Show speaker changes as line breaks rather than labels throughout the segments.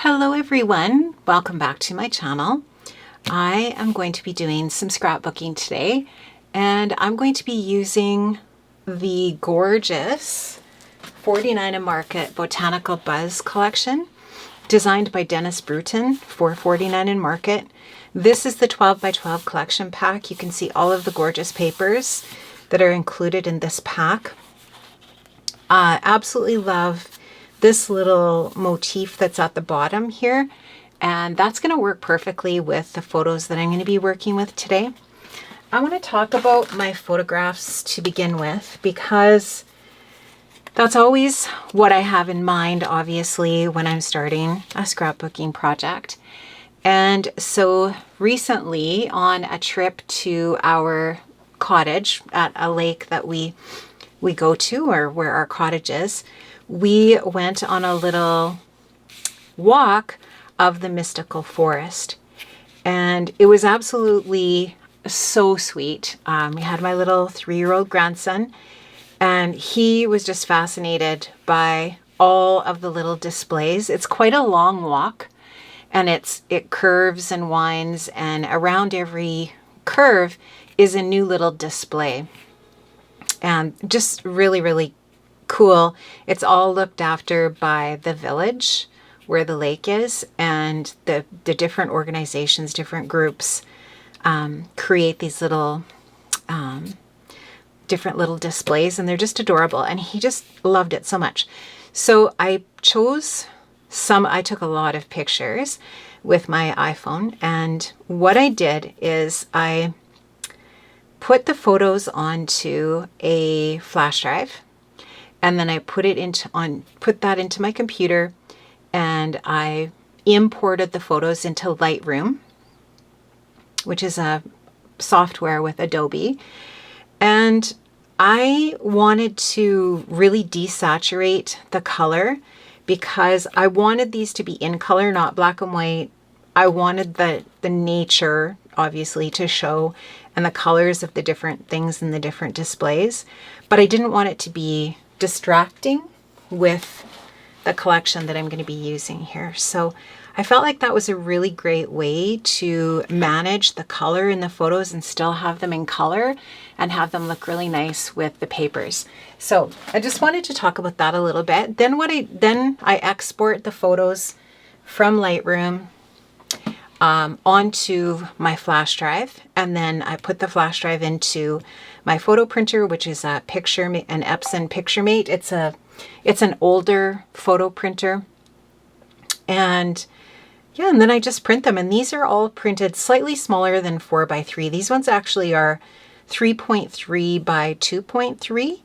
Hello everyone, welcome back to my channel. I am going to be doing some scrapbooking today, and I'm going to be using the gorgeous 49 and Market Botanical Buzz collection designed by Dennis Bruton for 49 and Market. This is the 12 by 12 collection pack. You can see all of the gorgeous papers that are included in this pack. Absolutely love this little motif that's at the bottom here, and that's going to work perfectly with the photos that I'm going to be working with today. I want to talk about my photographs to begin with, because that's always what I have in mind, obviously, when I'm starting a scrapbooking project. And so recently, on a trip to our cottage at a lake that we go to, or where our cottage is, we went on a little walk of the mystical forest, and it was absolutely so sweet. We had my little 3-year-old grandson, and he was just fascinated by all of the little displays. It's quite a long walk, and it curves and winds, and around every curve is a new little display, and just really, really cool. It's all looked after by the village where the lake is, and the different organizations, different groups create these little different little displays, and they're just adorable, and he just loved it so much. So I took a lot of pictures with my iPhone, and what I did is I put the photos onto a flash drive, and then I put that into my computer, and I imported the photos into Lightroom, which is a software with Adobe. And I wanted to really desaturate the color, because I wanted these to be in color, not black and white. I wanted the nature, obviously, to show, and the colors of the different things in the different displays. But I didn't want it to be distracting with the collection that I'm going to be using here. So I felt like that was a really great way to manage the color in the photos and still have them in color and have them look really nice with the papers. So I just wanted to talk about that a little bit. Then I export the photos from Lightroom onto my flash drive, and then I put the flash drive into my photo printer, which is an Epson PictureMate. It's an older photo printer, and yeah, and then I just print them, and these are all printed slightly smaller than 4x3. These ones actually are 3.3 by 2.3,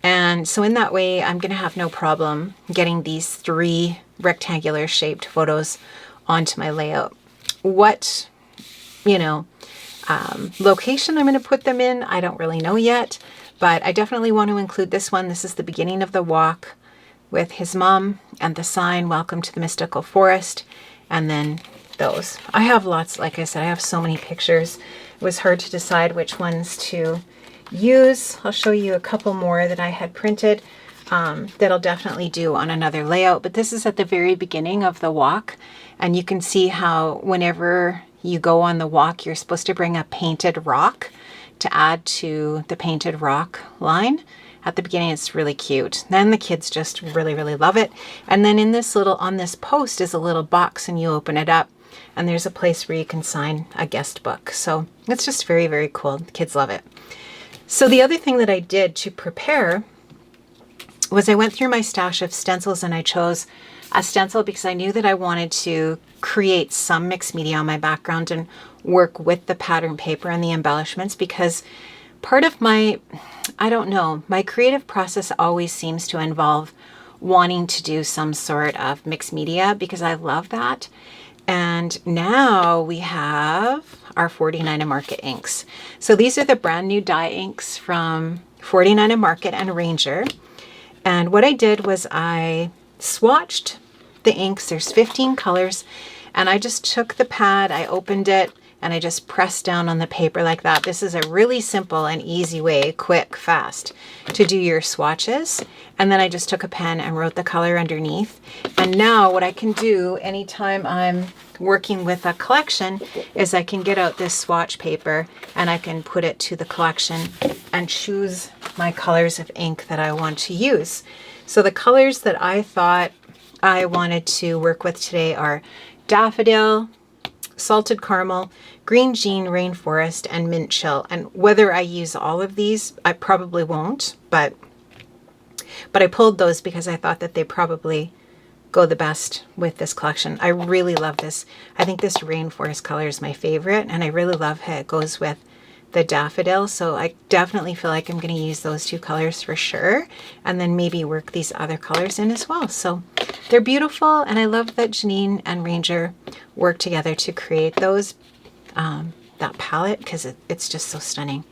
and so in that way I'm gonna have no problem getting these 3 rectangular shaped photos onto my layout. What, location I'm going to put them in, I don't really know yet, but I definitely want to include this one. This is the beginning of the walk with his mom and the sign, "Welcome to the Mystical Forest," and then those. I have lots, like I said, I have so many pictures. It was hard to decide which ones to use. I'll show you a couple more that I had printed that I'll definitely do on another layout, but this is at the very beginning of the walk, and you can see how whenever you go on the walk, you're supposed to bring a painted rock to add to the painted rock line. At the beginning, it's really cute. Then the kids just really, really love it. And then on this post is a little box, and you open it up, and there's a place where you can sign a guest book. So it's just very, very cool. The kids love it. So the other thing that I did to prepare was I went through my stash of stencils, and I chose a stencil because I knew that I wanted to create some mixed media on my background and work with the pattern paper and the embellishments, because part of my creative process always seems to involve wanting to do some sort of mixed media, because I love that. And now we have our 49 and Market inks. So these are the brand new dye inks from 49 and Market and Ranger. And what I did was I swatched the inks. There's 15 colors, and I just took the pad, I opened it, and I just pressed down on the paper like that. This is a really simple and easy way, quick, fast, to do your swatches. And then I just took a pen and wrote the color underneath. And now what I can do anytime I'm working with a collection is I can get out this swatch paper and I can put it to the collection and choose my colors of ink that I want to use. So the colors that I thought I wanted to work with today are Daffodil, Salted Caramel, Green Jean, Rainforest, and Mint Chill. And whether I use all of these, I probably won't, but I pulled those because I thought that they probably go the best with this collection. I really love this. I think this Rainforest color is my favorite, and I really love how it goes with the Daffodil. So I definitely feel like I'm going to use those two colors for sure, and then maybe work these other colors in as well. So they're beautiful, and I love that Janine and Ranger worked together to create those, that palette, because it's just so stunning.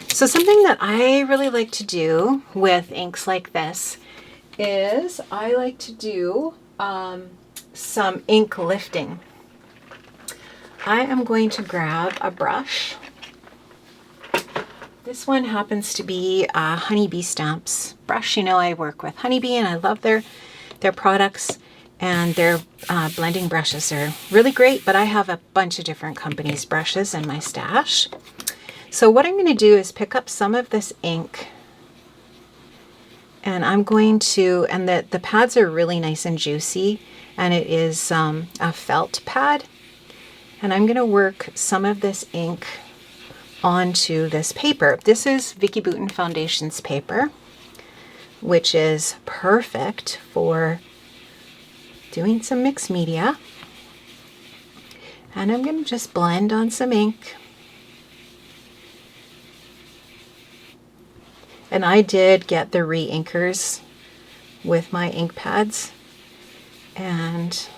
So something that I really like to do with inks like this is I like to do some ink lifting. I am going to grab a brush. This one happens to be a Honeybee Stamps brush. You know, I work with Honeybee and I love their products, and their blending brushes are really great, but I have a bunch of different companies' brushes in my stash. So what I'm going to do is pick up some of this ink, and I'm going to, and the pads are really nice and juicy, and it is a felt pad, and I'm going to work some of this ink onto this paper. This is Vicki Boutin Foundations paper, which is perfect for doing some mixed media. And I'm going to just blend on some ink. And I did get the re-inkers with my ink pads, and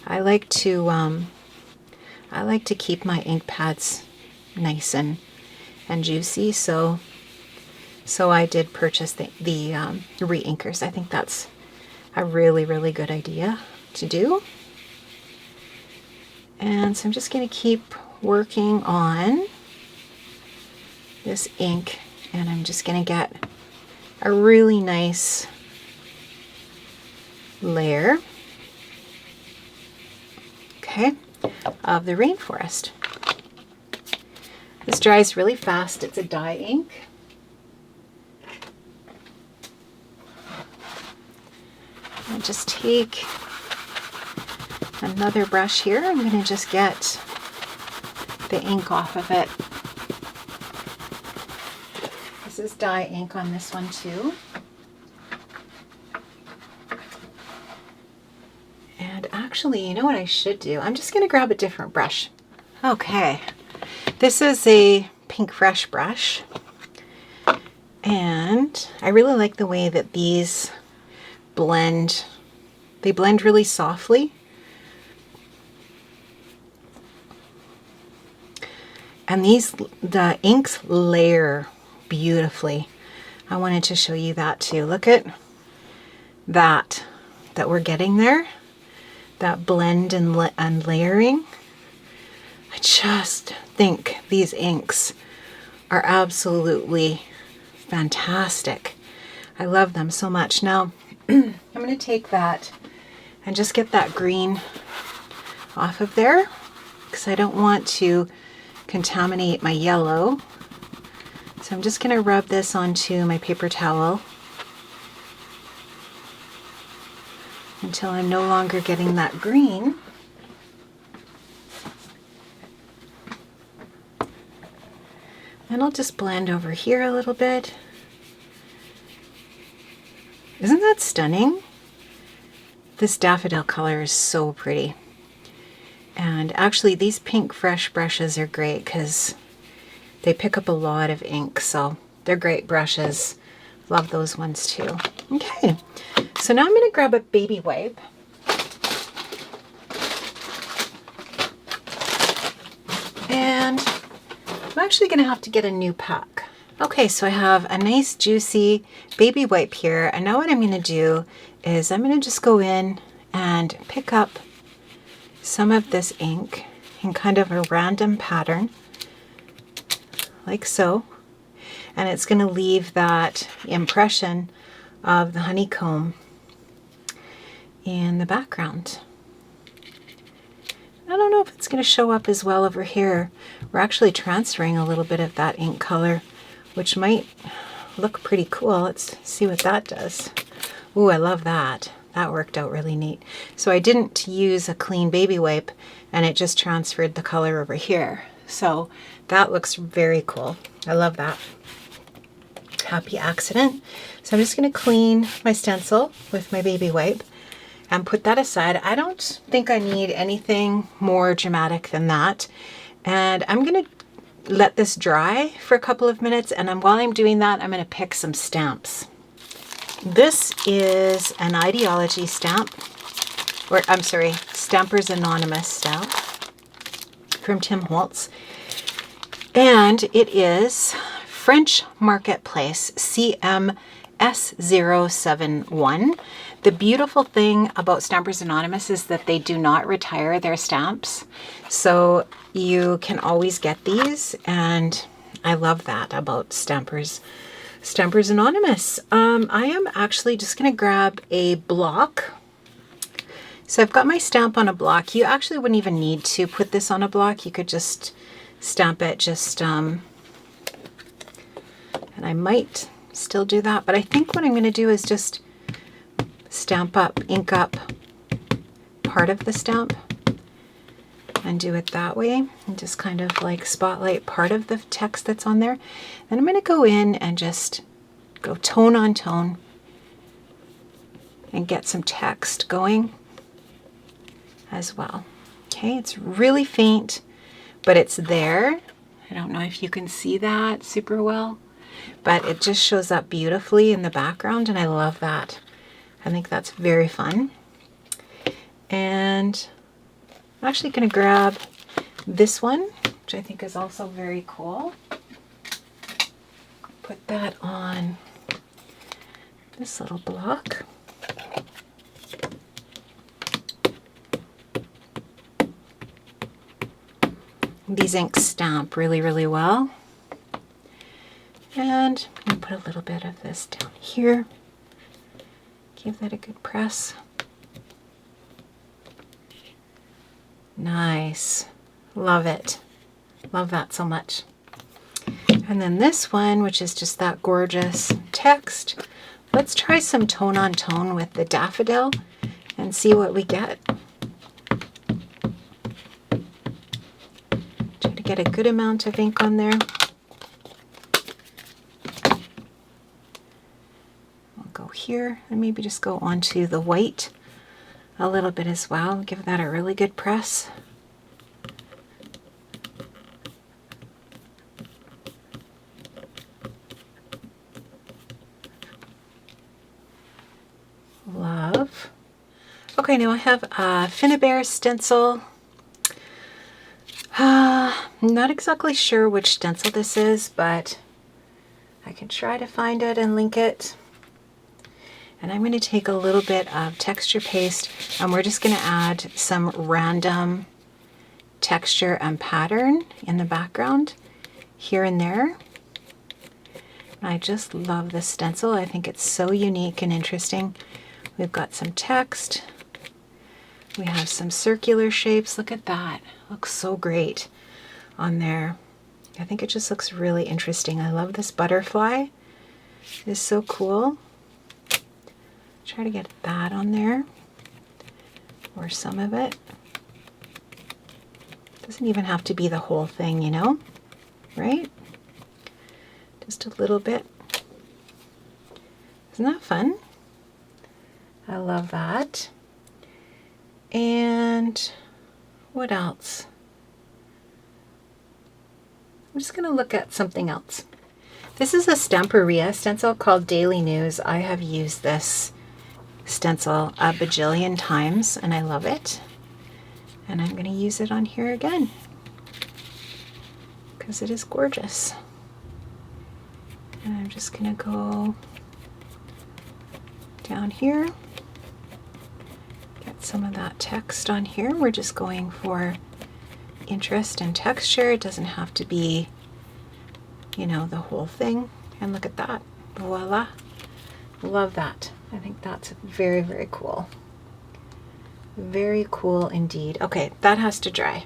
I like to keep my ink pads nice and juicy. So I did purchase the re-inkers. I think that's a really, really good idea to do. And so I'm just going to keep working on this ink, and I'm just going to get a really nice layer, okay, of the Rainforest. This dries really fast. It's a dye ink. I'll just take another brush here. I'm going to just get the ink off of it. This is dye ink on this one too. And actually, you know what I should do? I'm just going to grab a different brush. Okay. This is a Pink Fresh brush. And I really like the way that these blend. They blend really softly. And the inks layer beautifully. I wanted to show you that too. Look at that we're getting there. That blend and layering. I just think these inks are absolutely fantastic. I love them so much. Now, I'm going to take that and just get that green off of there, because I don't want to contaminate my yellow. So I'm just going to rub this onto my paper towel until I'm no longer getting that green. And I'll just blend over here a little bit. Isn't that stunning? This daffodil color is so pretty. And actually these Pink Fresh brushes are great because they pick up a lot of ink, so they're great brushes. Love those ones too. Okay, so now I'm going to grab a baby wipe. And I'm actually going to have to get a new pack. Okay, so I have a nice juicy baby wipe here, and now what I'm going to do is I'm going to just go in and pick up some of this ink in kind of a random pattern, like so, and it's going to leave that impression of the honeycomb in the background. I don't know if it's going to show up as well over here. We're actually transferring a little bit of that ink color, which might look pretty cool. Let's see what that does. Ooh, I love that. That worked out really neat. So I didn't use a clean baby wipe, and it just transferred the color over here. So that looks very cool. I love that. Happy accident. So I'm just going to clean my stencil with my baby wipe and put that aside. I don't think I need anything more dramatic than that. And I'm going to let this dry for a couple of minutes, and while I'm doing that, I'm going to pick some stamps. This is an Ideology stamp, or I'm sorry, Stampers Anonymous stamp from Tim Holtz. And it is French Marketplace CMS071. The beautiful thing about Stampers Anonymous is that they do not retire their stamps. So you can always get these, and I love that about Stampers Anonymous. I am actually just going to grab a block. So I've got my stamp on a block. You actually wouldn't even need to put this on a block. You could just stamp it and I might still do that, but I think what I'm going to do is just ink up part of the stamp and do it that way, and just kind of like spotlight part of the text that's on there. Then I'm going to go in and just go tone on tone and get some text going as well. Okay, it's really faint, but it's there. I don't know if you can see that super well, but it just shows up beautifully in the background, and I love that. I think that's very fun. And I'm actually going to grab this one, which I think is also very cool. Put that on this little block. These inks stamp really, really well. And I'm going to put a little bit of this down here. Give that a good press. Nice. Love it. Love that so much. And then this one, which is just that gorgeous text. Let's try some tone on tone with the Daffodil and see what we get. Try to get a good amount of ink on there. I'll go here and maybe just go onto the white a little bit as well. Give that a really good press. Love. Okay, now I have a Finnabair stencil. I'm not exactly sure which stencil this is, but I can try to find it and link it. And I'm going to take a little bit of texture paste, and we're just going to add some random texture and pattern in the background here and there. I just love this stencil. I think it's so unique and interesting. We've got some text. We have some circular shapes. Look at that. Looks so great on there. I think it just looks really interesting. I love this butterfly. It's so cool. Try to get that on there, or some of it. Doesn't even have to be the whole thing, you know, right? Just a little bit. Isn't that fun? I love that. And what else? I'm just going to look at something else. This is a Stamperia stencil called Daily News. I have used this stencil a bajillion times and I love it. And I'm going to use it on here again because it is gorgeous. And I'm just going to go down here, get some of that text on here. We're just going for interest and texture. It doesn't have to be, you know, the whole thing. And look at that. Voila. Love that. I think that's very, very cool. Very cool indeed. Okay, that has to dry.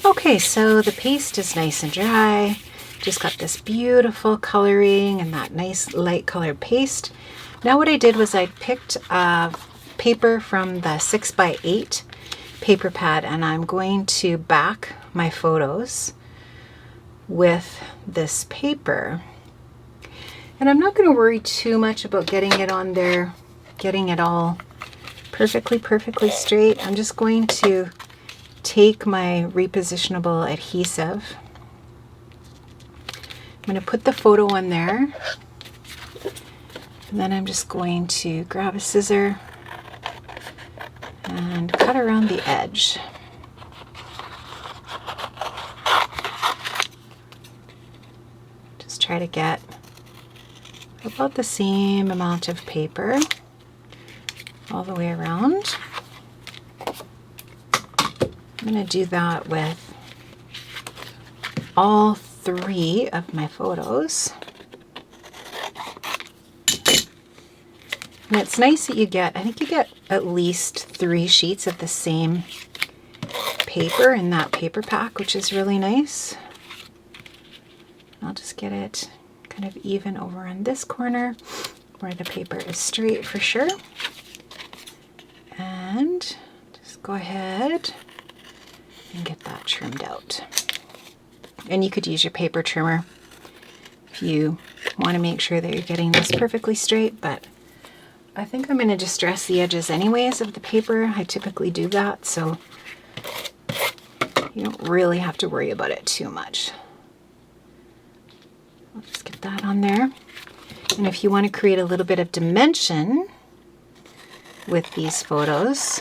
Okay, so the paste is nice and dry. Just got this beautiful coloring and that nice light colored paste. Now what I did was I picked paper from the 6x8 paper pad, and I'm going to back my photos with this paper. And I'm not going to worry too much about getting it on there, getting it all perfectly straight. I'm just going to take my repositionable adhesive. I'm going to put the photo on there, and then I'm just going to grab a scissor and cut around the edge. Just try to get about the same amount of paper all the way around. I'm going to do that with all 3 of my photos. And it's nice that you get, I think you get at least 3 sheets of the same paper in that paper pack, which is really nice. I'll just get it kind of even over on this corner where the paper is straight for sure. And just go ahead and get that trimmed out. And you could use your paper trimmer if you want to make sure that you're getting this perfectly straight, but I think I'm going to distress the edges anyways of the paper. I typically do that, so you don't really have to worry about it too much. I'll just get that on there. And if you want to create a little bit of dimension with these photos,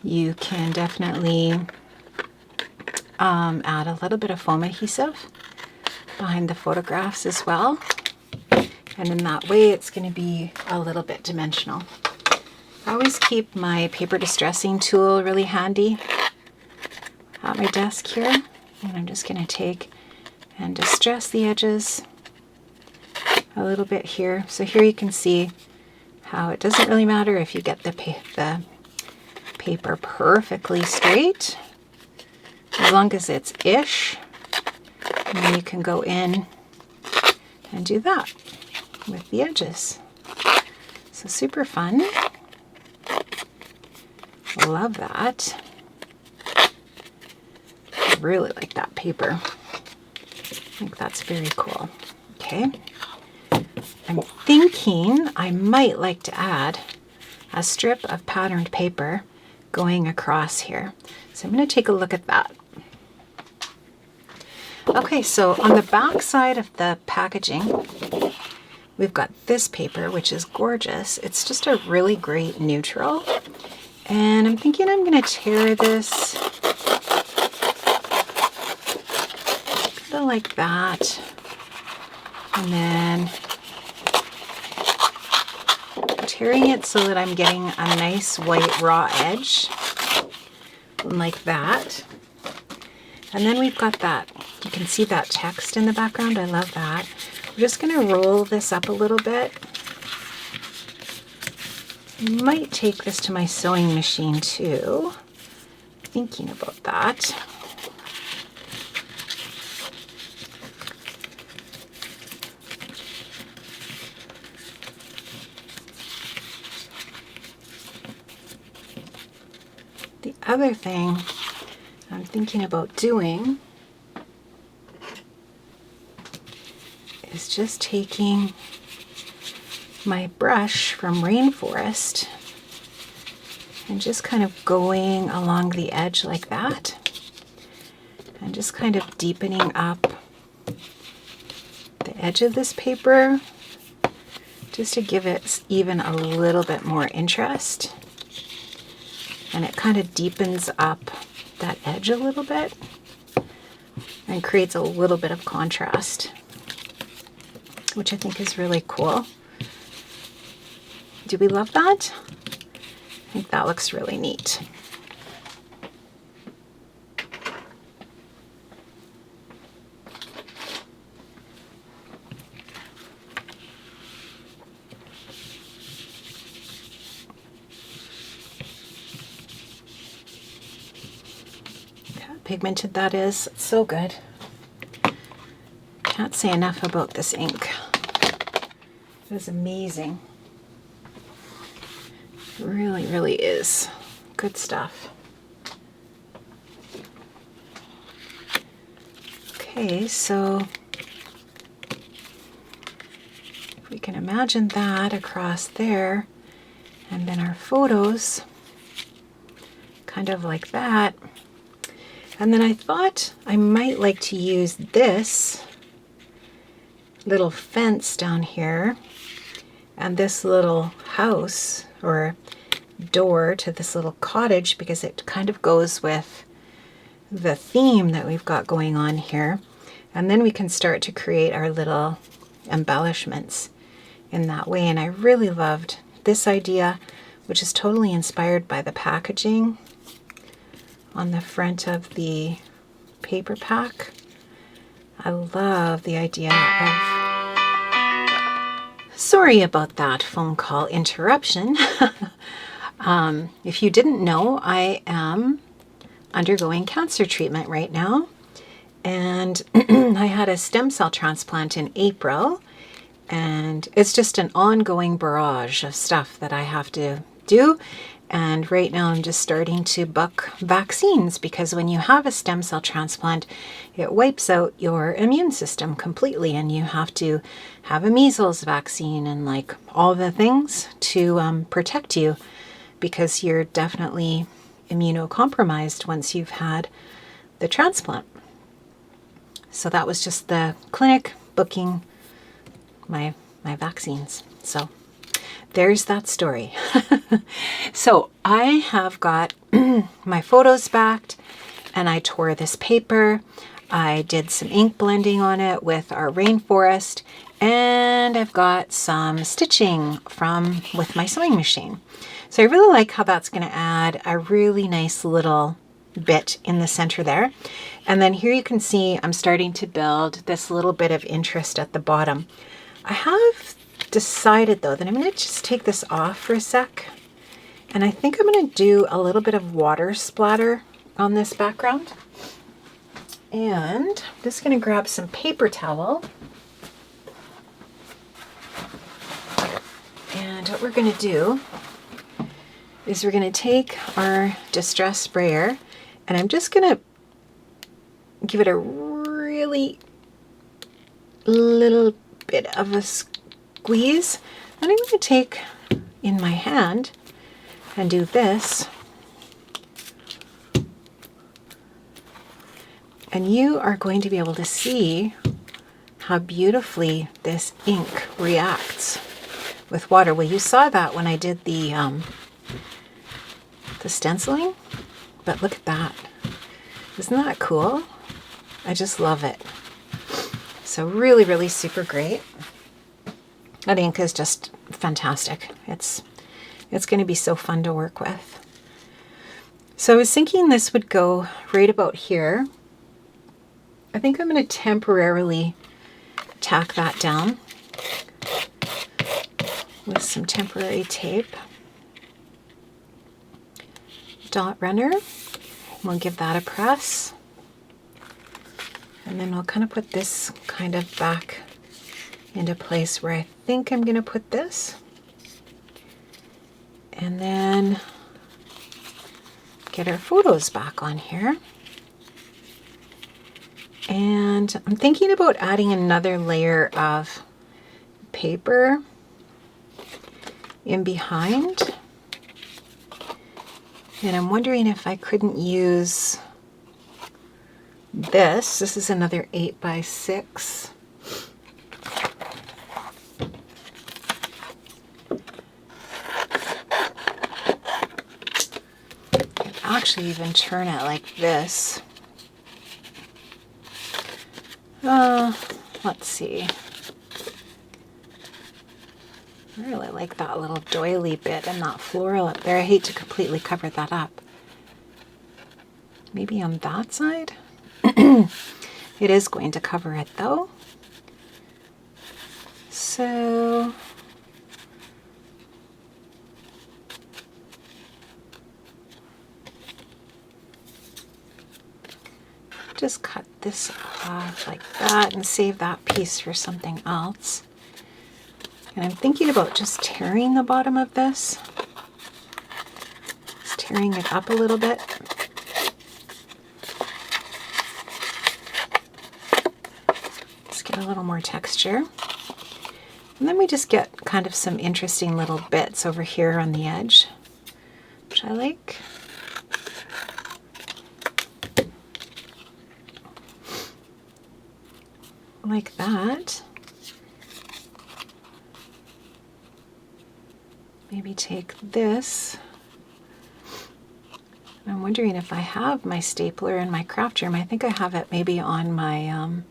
you can definitely add a little bit of foam adhesive behind the photographs as well. And in that way, it's going to be a little bit dimensional. I always keep my paper distressing tool really handy at my desk here. And I'm just going to take and distress the edges a little bit here. So here you can see how it doesn't really matter if you get the paper perfectly straight, as long as it's ish. And then you can go in and do that with the edges. So super fun. Love that. I really like that paper. I think that's very cool. Okay. I'm thinking I might like to add a strip of patterned paper going across here. So I'm going to take a look at that. Okay, so on the back side of the packaging, we've got this paper, which is gorgeous. It's just a really great neutral. And I'm thinking I'm going to tear this kind of like that. And then tearing it so that I'm getting a nice white raw edge like that. And then we've got that, you can see that text in the background. I love that. We're just going to roll this up a little bit. I might take this to my sewing machine too. Thinking about that. The other thing I'm thinking about doing is just taking my brush from Rainforest and just kind of going along the edge like that and just kind of deepening up the edge of this paper just to give it even a little bit more interest. And it kind of deepens up that edge a little bit and creates a little bit of contrast, which I think is really cool. Do we love that? I think that looks really neat. pigmented that is. It's so good. Can't say enough about this ink. It is amazing. It really, really is. Good stuff. Okay, so if we can imagine that across there, and then our photos kind of like that. And then I thought I might like to use this little fence down here and this little house or door to this little cottage, because it kind of goes with the theme that we've got going on here. And then we can start to create our little embellishments in that way. And I really loved this idea, which is totally inspired by the packaging on the front of the paper pack. I love the idea of... Sorry about that phone call interruption. If you didn't know, I am undergoing cancer treatment right now. And I had a stem cell transplant in April. And it's just an ongoing barrage of stuff that I have to do. And right now I'm just starting to book vaccines, because when you have a stem cell transplant, it wipes out your immune system completely, and you have to have a measles vaccine and like all the things to protect you, because you're definitely immunocompromised once you've had the transplant. So that was just the clinic booking my vaccines. So there's that story. So I have got my photos backed, and I tore this paper. I did some ink blending on it with our Rainforest, and I've got some stitching with my sewing machine. So I really like how that's going to add a really nice little bit in the center there. And then here you can see I'm starting to build this little bit of interest at the bottom. I have decided though that I'm going to just take this off for a sec, and I think I'm going to do a little bit of water splatter on this background. And I'm just going to grab some paper towel, and what we're going to do is we're going to take our distress sprayer, and I'm just going to give it a really little bit of a squeeze. And I'm going to take in my hand and do this. And you are going to be able to see how beautifully this ink reacts with water. Well, you saw that when I did the stenciling, but look at that. Isn't that cool? I just love it. So really, really super great. That ink is just fantastic. It's going to be so fun to work with. So I was thinking this would go right about here. I think I'm going to temporarily tack that down with some temporary tape. Dot runner. We'll give that a press. And then we'll kind of put this kind of back into place where I think I'm going to put this. And then get our photos back on here. And I'm thinking about adding another layer of paper in behind. And I'm wondering if I couldn't use this. This is another 8x6. Actually even turn it like this. Let's see. I really like that little doily bit and that floral up there. I hate to completely cover that up. Maybe on that side? It is going to cover it though. So just cut this off like that and save that piece for something else. And I'm thinking about just tearing the bottom of this. Just tearing it up a little bit. Just get a little more texture. And then we just get kind of some interesting little bits over here on the edge, which I like. Like that. Maybe take this. I'm wondering if I have my stapler and my craft room. I think I have it maybe on my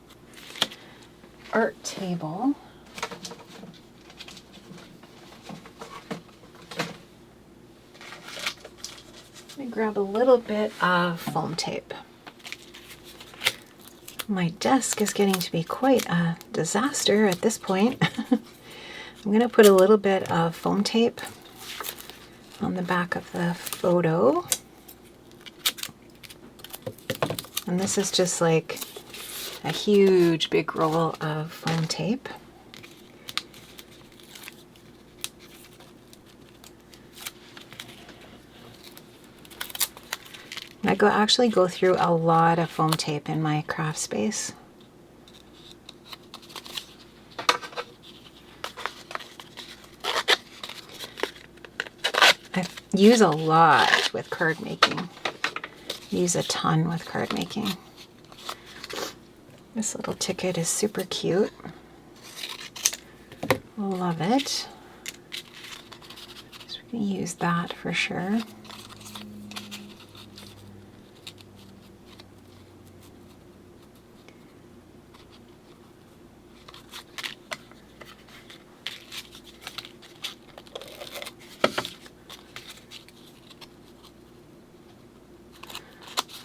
art table. Let me grab a little bit of foam tape. My desk is getting to be quite a disaster at this point. I'm going to put a little bit of foam tape on the back of the photo. And this is just like a huge big roll of foam tape. I actually go through a lot of foam tape in my craft space. I use a lot with card making. Use a ton with card making. This little ticket is super cute. Love it. So we're going to use that for sure.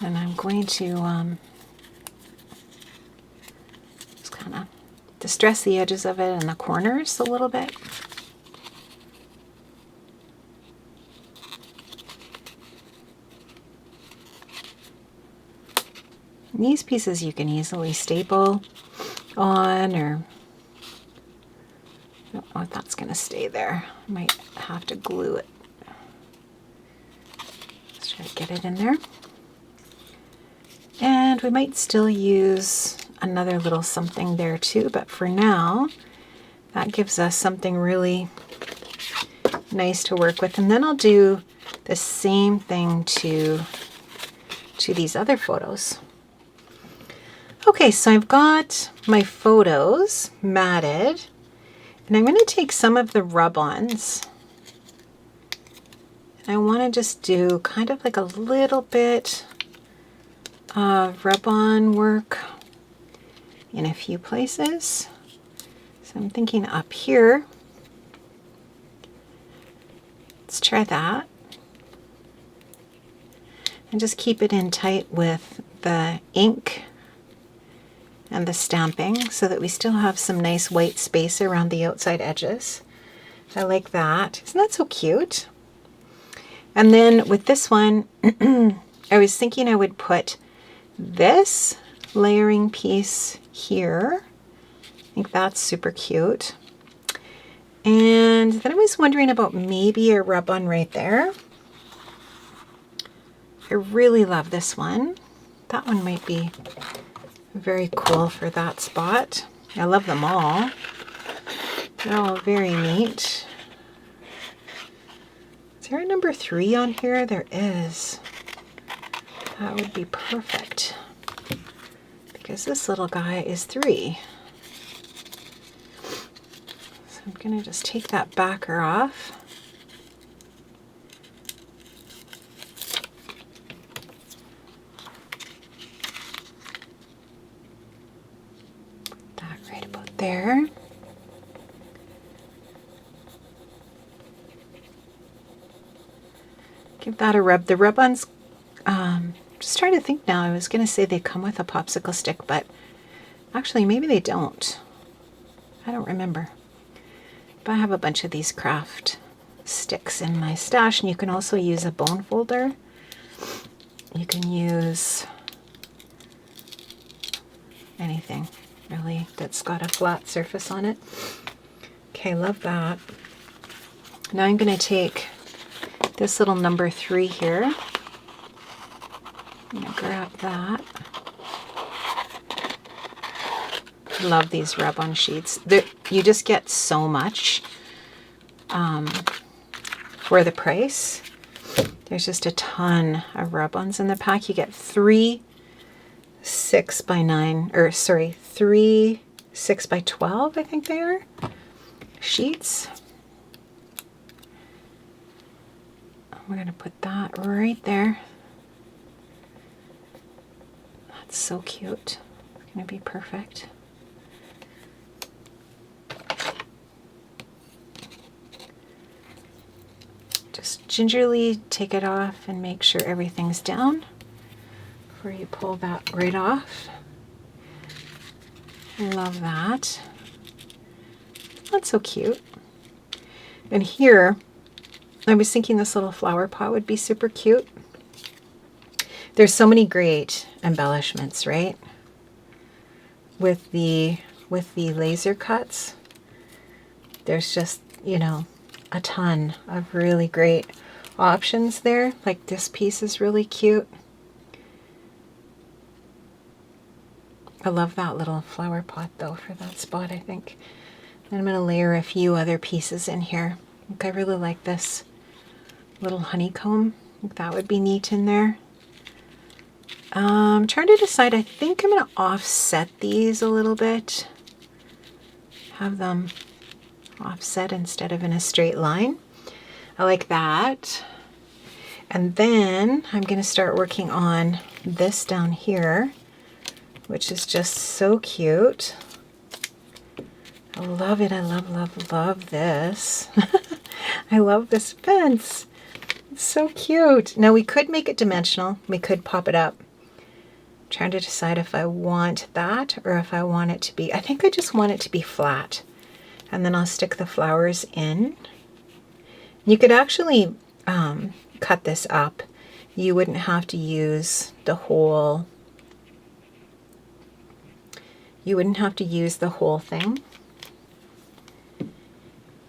And I'm going to just kind of distress the edges of it and the corners a little bit. And these pieces you can easily staple on, or I don't know if that's going to stay there. I might have to glue it. Let's try to get it in there. And we might still use another little something there too, but for now, that gives us something really nice to work with. And then I'll do the same thing to these other photos. Okay, so I've got my photos matted, and I'm going to take some of the rub-ons. And I want to just do kind of like a little bit rub-on work in a few places. So I'm thinking up here. Let's try that. And just keep it in tight with the ink and the stamping so that we still have some nice white space around the outside edges. I like that. Isn't that so cute? And then with this one, I was thinking I would put this layering piece here. I think that's super cute. And then I was wondering about maybe a rub-on right there. I really love this one. That one might be very cool for that spot. I love them all. They're all very neat. Is there a number 3 on here? There is. That would be perfect, because this little guy is 3. So I'm going to just take that backer off. Put that right about there. Give that a rub. The rub-ons, just trying to think now. I was going to say they come with a popsicle stick, but actually maybe they don't. I don't remember. But I have a bunch of these craft sticks in my stash, and you can also use a bone folder. You can use anything really that's got a flat surface on it. Okay, love that. Now I'm going to take this little number 3 here. I'm going to grab that. Love these rub-on sheets. You just get so much for the price. There's just a ton of rub-ons in the pack. You get 3 6x9, or sorry, 3 6x12, I think they are, sheets. We're going to put that right there. That's so cute. It's going to be perfect. Just gingerly take it off and make sure everything's down before you pull that right off. Love that. That's so cute. And here, I was thinking this little flower pot would be super cute. There's so many great embellishments, right? With the laser cuts, there's just, you know, a ton of really great options there. Like this piece is really cute. I love that little flower pot though for that spot, I think. And I'm going to layer a few other pieces in here. I think I really like this little honeycomb. I think that would be neat in there. I'm trying to decide. I think I'm going to offset these a little bit. Have them offset instead of in a straight line. I like that. And then I'm going to start working on this down here, which is just so cute. I love it. I love this. I love this fence. It's so cute. Now we could make it dimensional. We could pop it up. I'm trying to decide if I want that or if I want it to be, I think I just want it to be flat. And then I'll stick the flowers in. You could actually cut this up. You wouldn't have to use the whole, thing.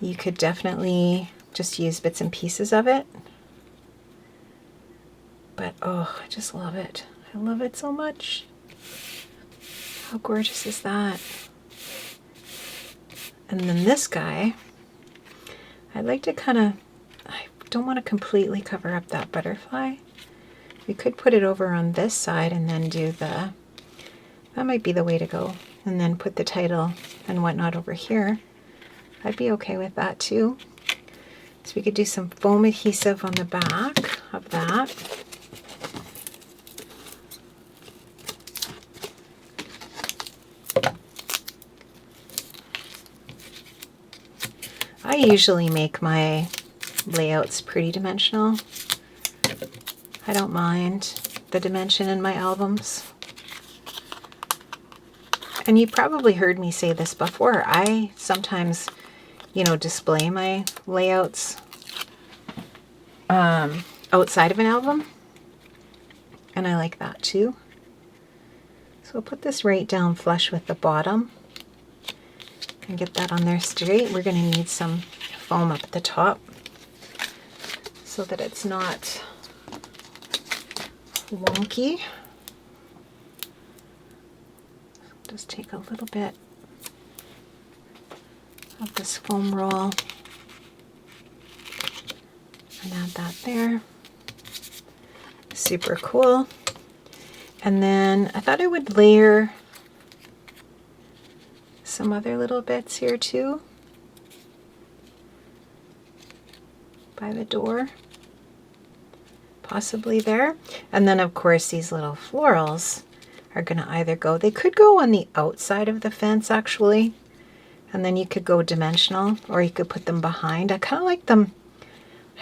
You could definitely just use bits and pieces of it. But oh, I just love it. I love it so much. How gorgeous is that? And then this guy, I'd like to kind of, I don't want to completely cover up that butterfly. We could put it over on this side and then do that might be the way to go. And then put the title and whatnot over here. I'd be okay with that too. So we could do some foam adhesive on the back of that. I usually make my layouts pretty dimensional. I don't mind the dimension in my albums. And you probably heard me say this before. I sometimes, you know, display my layouts outside of an album. And I like that too. So we'll put this right down flush with the bottom. And get that on there straight. We're going to need some foam up at the top so that it's not wonky. Just take a little bit of this foam roll and add that there. Super cool. And then I thought I would layer some other little bits here too by the door, possibly there. And then of course these little florals are going to either go, they could go on the outside of the fence actually, and then you could go dimensional, or you could put them behind. I kind of like them,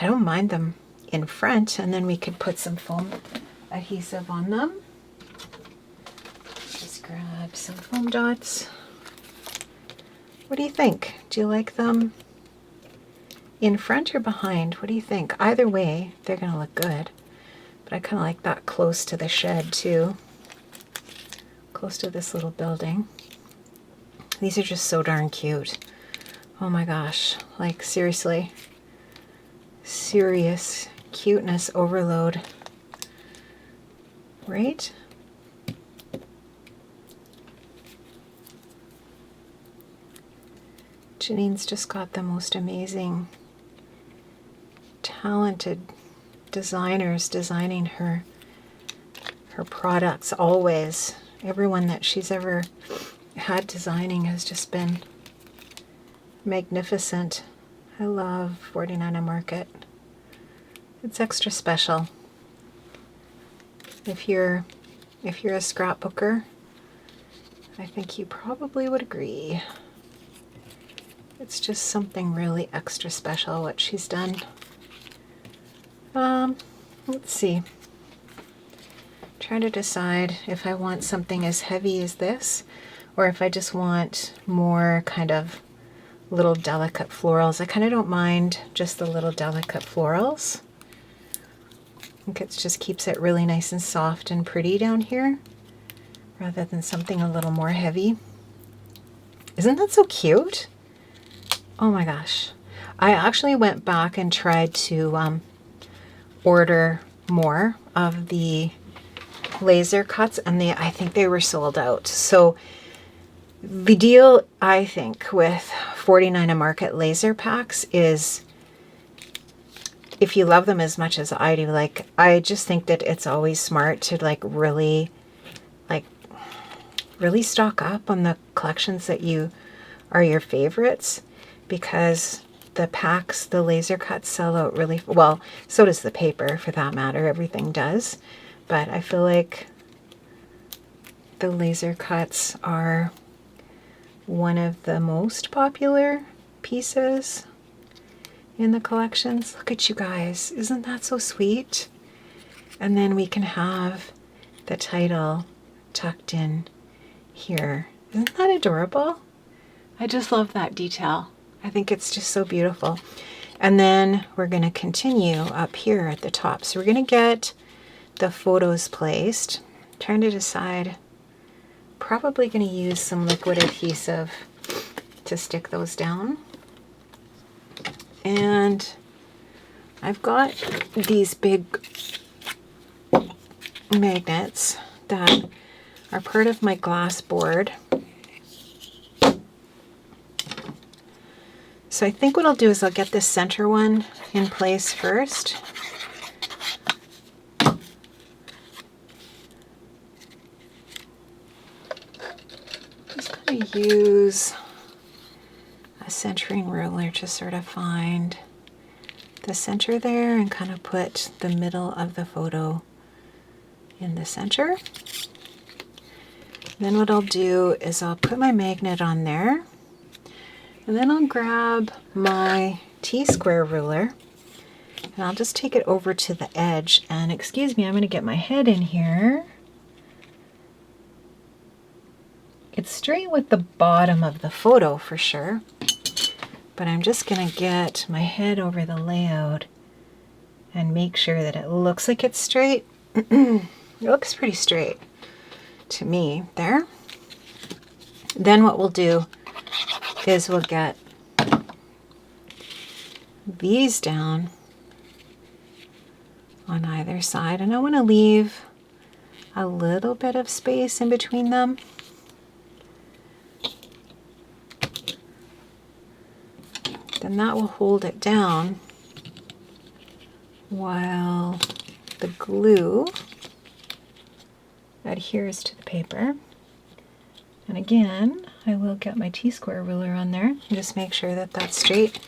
I don't mind them in front, and then we could put some foam adhesive on them. Just grab some foam dots. What do you think? Do you like them in front or behind? What do you think? Either way, they're going to look good. But I kind of like that close to the shed too. close to this little building. These are just so darn cute. Oh my gosh, like seriously, serious cuteness overload, right? Janine's just got the most amazing, talented designers designing her products always. Everyone that she's ever had designing has just been magnificent. I love 49 Market. It's extra special. If you're a scrapbooker, I think you probably would agree. It's just something really extra special what she's done. Let's see. Trying to decide if I want something as heavy as this, or if I just want more kind of little delicate florals. I kind of don't mind just the little delicate florals. I think it just keeps it really nice and soft and pretty down here, rather than something a little more heavy. Isn't that so cute? Oh my gosh. I actually went back and tried to order more of the laser cuts, and I think they were sold out. So the deal, I think, with 49 Market laser packs is, if you love them as much as I do, like, I just think that it's always smart to really stock up on the collections that are your favorites, because the packs, the laser cuts sell out really well. So does the paper, for that matter. Everything does. But I feel like the laser cuts are one of the most popular pieces in the collections. Look at you guys. Isn't that so sweet? And then we can have the title tucked in here. Isn't that adorable? I just love that detail. I think it's just so beautiful. And then we're going to continue up here at the top. So we're going to get the photos placed. I'm trying to decide. Probably going to use some liquid adhesive to stick those down. And I've got these big magnets that are part of my glass board. So I think what I'll do is I'll get this center one in place first. Just going to use a centering ruler to sort of find the center there and kind of put the middle of the photo in the center. Then what I'll do is I'll put my magnet on there. And then I'll grab my T-square ruler and I'll just take it over to the edge. And excuse me, I'm going to get my head in here. It's straight with the bottom of the photo for sure, but I'm just going to get my head over the layout and make sure that it looks like it's straight. It looks pretty straight to me there. Then what we'll do is we'll get these down on either side, and I want to leave a little bit of space in between them. Then that will hold it down while the glue adheres to the paper. And again, I will get my T-square ruler on there and just make sure that that's straight.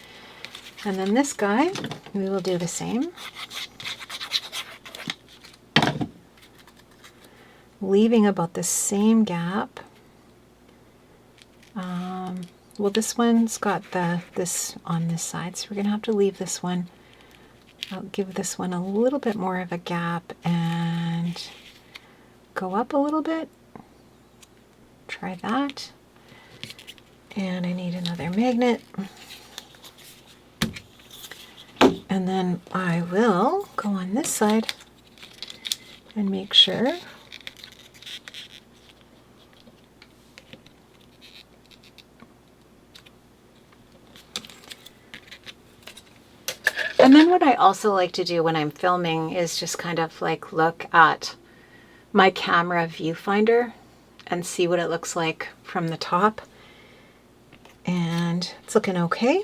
And then this guy, we will do the same. Leaving about the same gap. Well, this one's got this on this side, so we're going to have to leave this one. I'll give this one a little bit more of a gap and go up a little bit. Try that. And I need another magnet. And then I will go on this side and make sure And then what I also like to do when I'm filming is just kind of like look at my camera viewfinder and see what it looks like from the top. And it's looking okay.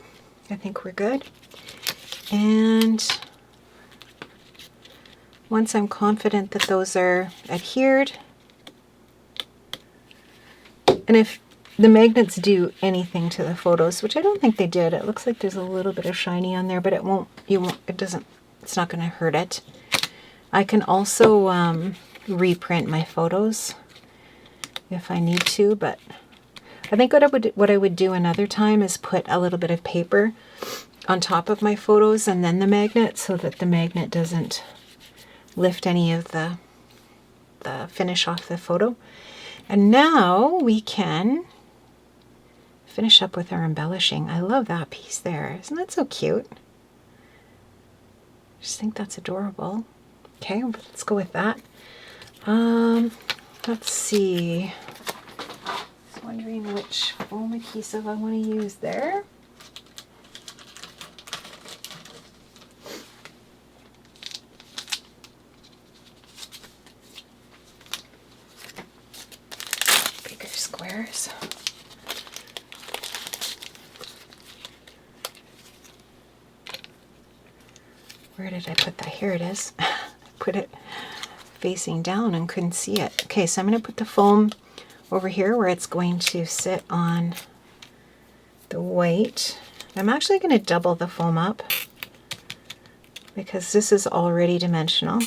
I think we're good. And once I'm confident that those are adhered, and if the magnets do anything to the photos, which I don't think they did, it looks like there's a little bit of shiny on there, but it won't, it's not going to hurt it. I can also reprint my photos if I need to, but I think what I would do another time is put a little bit of paper on top of my photos and then the magnet, so that the magnet doesn't lift any of the finish off the photo. And now we can finish up with our embellishing. I love that piece there. Isn't that so cute? I just think that's adorable. Okay, let's go with that. Let's see. I was wondering which foam adhesive I want to use there. Bigger squares. Where did I put that? Here it is. Put it facing down and couldn't see it. Okay, so I'm going to put the foam over here where it's going to sit on the white. I'm actually going to double the foam up because this is already dimensional.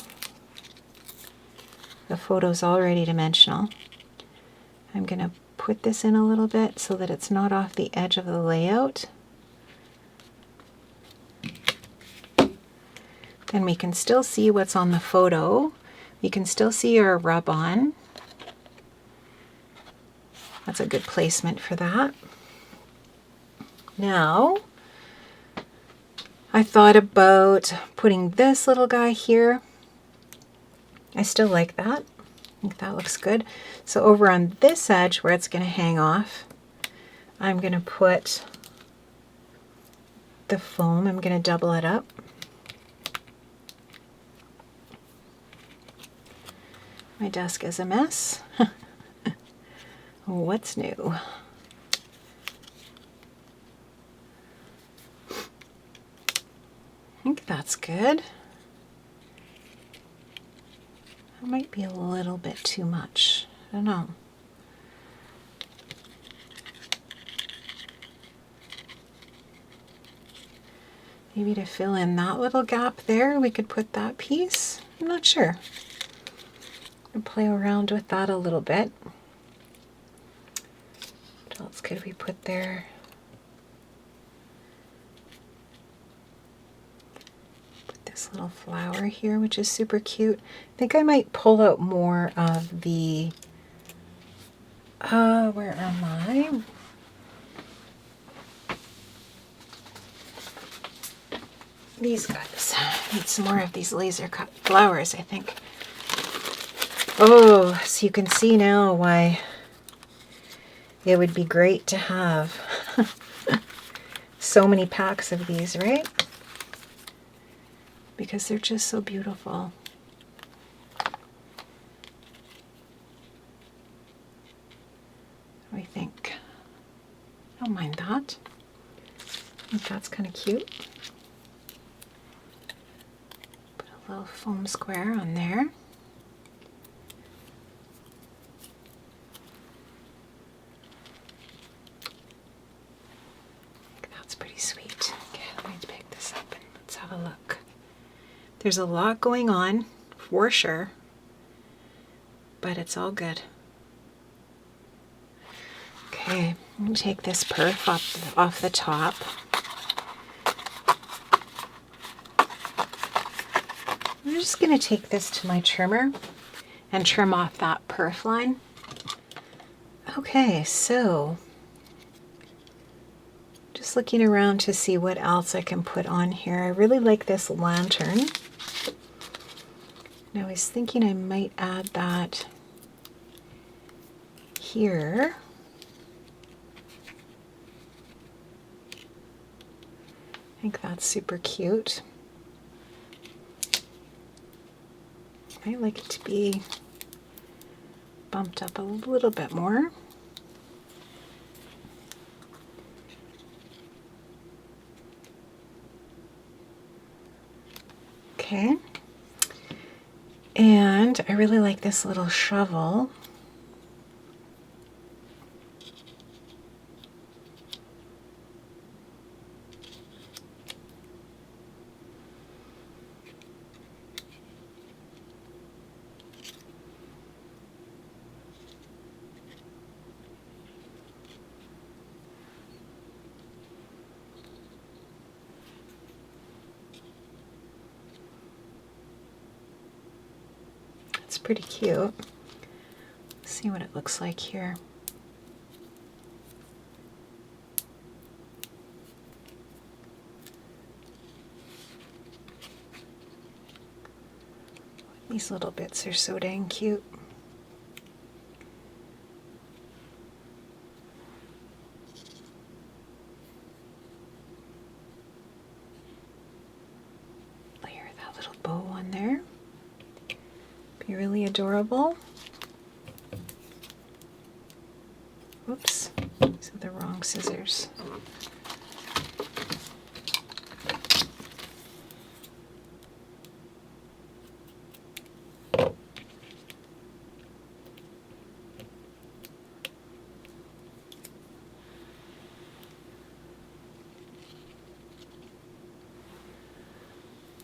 The photo's already dimensional. I'm going to put this in a little bit so that it's not off the edge of the layout. And we can still see what's on the photo. We can still see our rub-on. That's a good placement for that. Now, I thought about putting this little guy here. I still like that. I think that looks good. So over on this edge where it's going to hang off, I'm going to put the foam. I'm going to double it up. My desk is a mess. What's new? I think that's good. That might be a little bit too much. I don't know. Maybe to fill in that little gap there, we could put that piece. I'm not sure. And play around with that a little bit. What else could we put there? Put this little flower here, which is super cute. I think I might pull out more of the, where am I? These guys. I need some more of these laser cut flowers, I think. Oh, so you can see now why it would be great to have so many packs of these, right? Because they're just so beautiful. What do we think? I don't mind that. I think that's kind of cute. Put a little foam square on there. Sweet. Okay, let me pick this up and let's have a look. There's a lot going on, for sure, but it's all good. Okay, I'm going to take this perf off the top. I'm just going to take this to my trimmer and trim off that perf line. Okay, so just looking around to see what else I can put on here. I really like this lantern. And I was thinking I might add that here. I think that's super cute. Might like it to be bumped up a little bit more. Okay. And I really like this little shovel. It's pretty cute. Let's see what it looks like here. These little bits are so dang cute. Layer that little bow on there. Be really adorable. Whoops, these are the wrong scissors.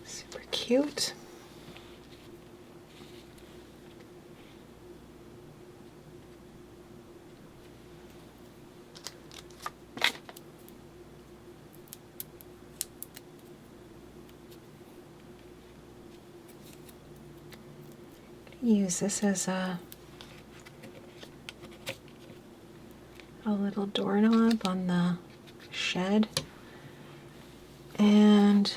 Super cute. Use this as a little doorknob on the shed. And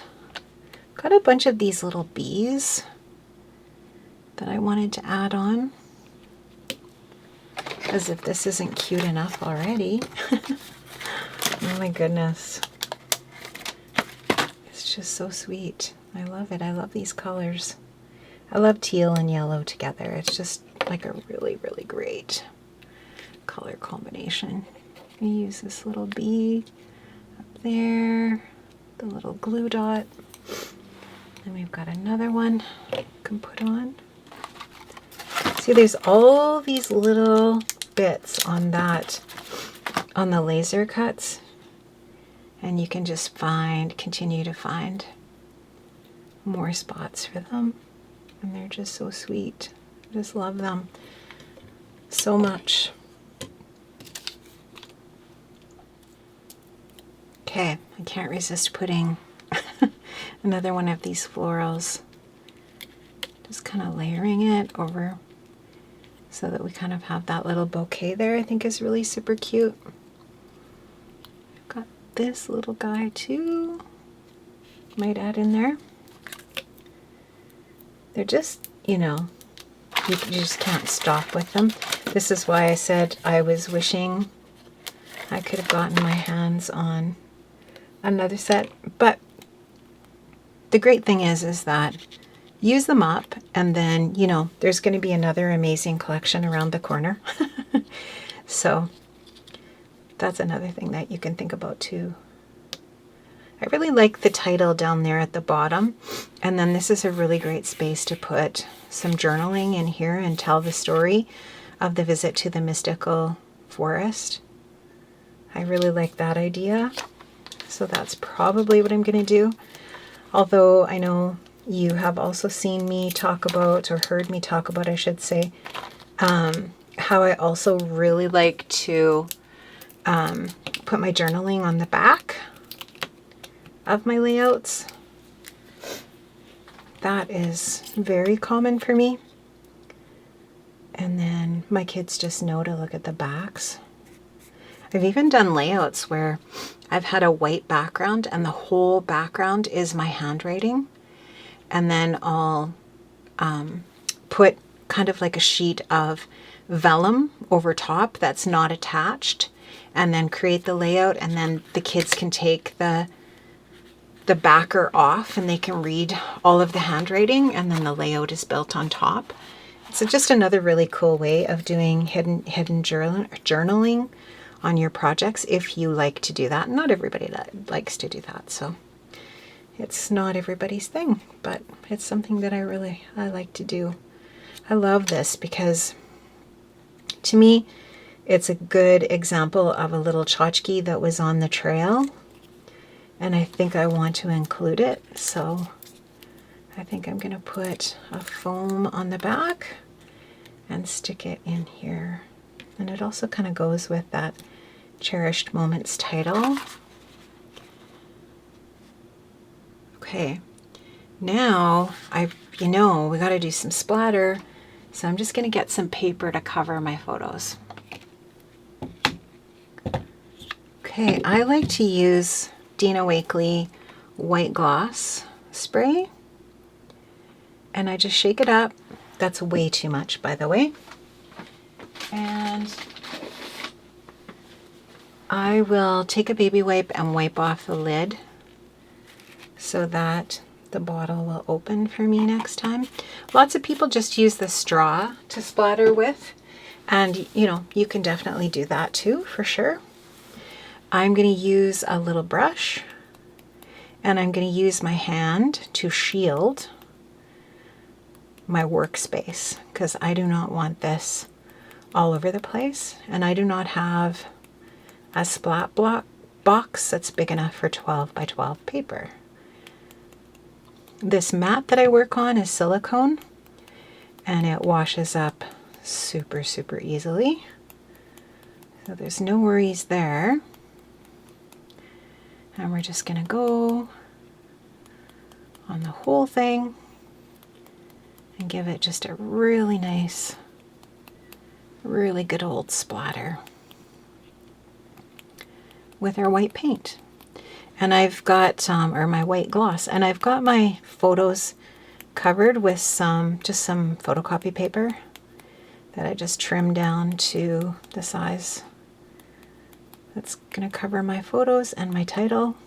got a bunch of these little bees that I wanted to add on. As if this isn't cute enough already. Oh my goodness. It's just so sweet. I love it. I love these colors. I love teal and yellow together. It's just like a really, really great color combination. I use this little bee up there, the little glue dot. Then we've got another one you can put on. See, there's all these little bits on that, on the laser cuts, and you can just continue to find more spots for them. And they're just so sweet. I just love them so much. Okay, I can't resist putting another one of these florals. Just kind of layering it over so that we kind of have that little bouquet there. I think is really super cute. I've got this little guy too. Might add in there. They're just, you know, you just can't stop with them. This is why I said I was wishing I could have gotten my hands on another set. But the great thing is that use them up, and then, you know, there's going to be another amazing collection around the corner. So that's another thing that you can think about too. I really like the title down there at the bottom, and then this is a really great space to put some journaling in here and tell the story of the visit to the mystical forest. I really like that idea, so that's probably what I'm going to do. Although I know you have also seen me talk about, or heard me talk about, I should say, how I also really like to put my journaling on the back of my layouts. That is very common for me. And then my kids just know to look at the backs. I've even done layouts where I've had a white background and the whole background is my handwriting. And then I'll put kind of like a sheet of vellum over top that's not attached, and then create the layout, and then the kids can take the the backer off and they can read all of the handwriting, and then the layout is built on top. So just another really cool way of doing hidden journaling on your projects if you like to do that. Not everybody likes to do that, so it's not everybody's thing, but it's something that I like to do. I love this because to me it's a good example of a little tchotchke that was on the trail, and I think I want to include it. So I think I'm going to put a foam on the back and stick it in here. And it also kind of goes with that Cherished Moments title. Okay, now we got to do some splatter. So I'm just going to get some paper to cover my photos. Okay, I like to use Dina Wakley white gloss spray, and I just shake it up. That's way too much, by the way. And I will take a baby wipe and wipe off the lid so that the bottle will open for me next time. Lots of people just use the straw to splatter with, and you can definitely do that too, for sure. I'm going to use a little brush, and I'm going to use my hand to shield my workspace because I do not want this all over the place, and I do not have a splat block box that's big enough for 12 by 12 paper. This mat that I work on is silicone, and it washes up super, super easily. So there's no worries there. And we're just going to go on the whole thing and give it just a really nice, really good old splatter with our white paint. And I've got, or my white gloss, and I've got my photos covered with just some photocopy paper that I just trimmed down to the size that's going to cover my photos and my title.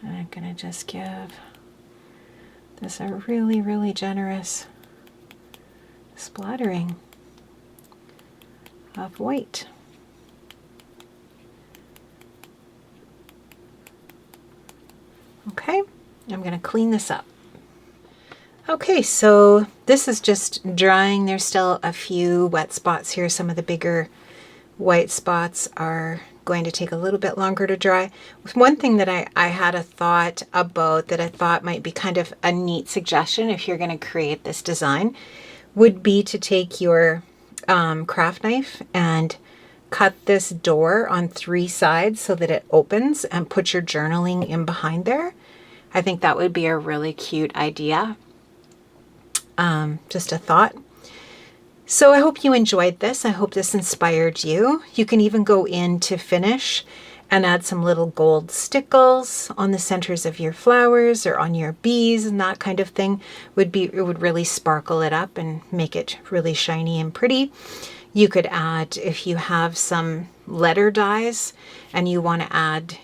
And I'm going to just give this a really, really generous splattering of white. Okay, I'm going to clean this up. Okay, so this is just drying. There's still a few wet spots here. Some of the bigger white spots are going to take a little bit longer to dry. One thing that I had a thought about that I thought might be kind of a neat suggestion if you're going to create this design would be to take your craft knife and cut this door on 3 sides so that it opens, and put your journaling in behind there. I think that would be a really cute idea. Just a thought. So I hope you enjoyed this. I hope this inspired you. You can even go in to finish and add some little gold stickles on the centers of your flowers or on your bees, and that kind of thing it would really sparkle it up and make it really shiny and pretty. You could add, if you have some letter dies and you want to add,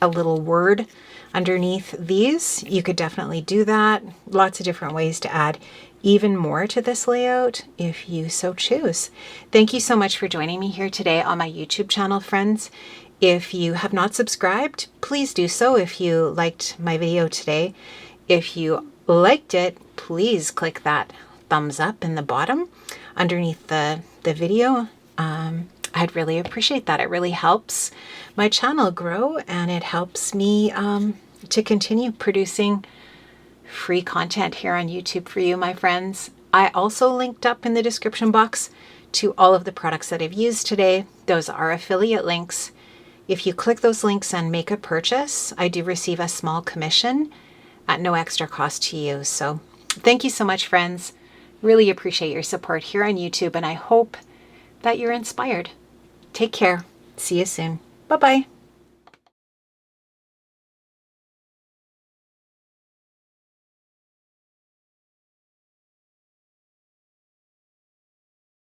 a little word underneath these, you could definitely do that. Lots of different ways to add even more to this layout if you so choose. Thank you so much for joining me here today on my YouTube channel, friends. If you have not subscribed, please do so if you liked my video today. If you liked it, please click that thumbs up in the bottom underneath the video. I'd really appreciate that. It really helps my channel grow, and it helps me to continue producing free content here on YouTube for you, my friends. I also linked up in the description box to all of the products that I've used today. Those are affiliate links. If you click those links and make a purchase, I do receive a small commission at no extra cost to you. So thank you so much, friends. Really appreciate your support here on YouTube, and I hope that you're inspired. Take care. See you soon. Bye-bye.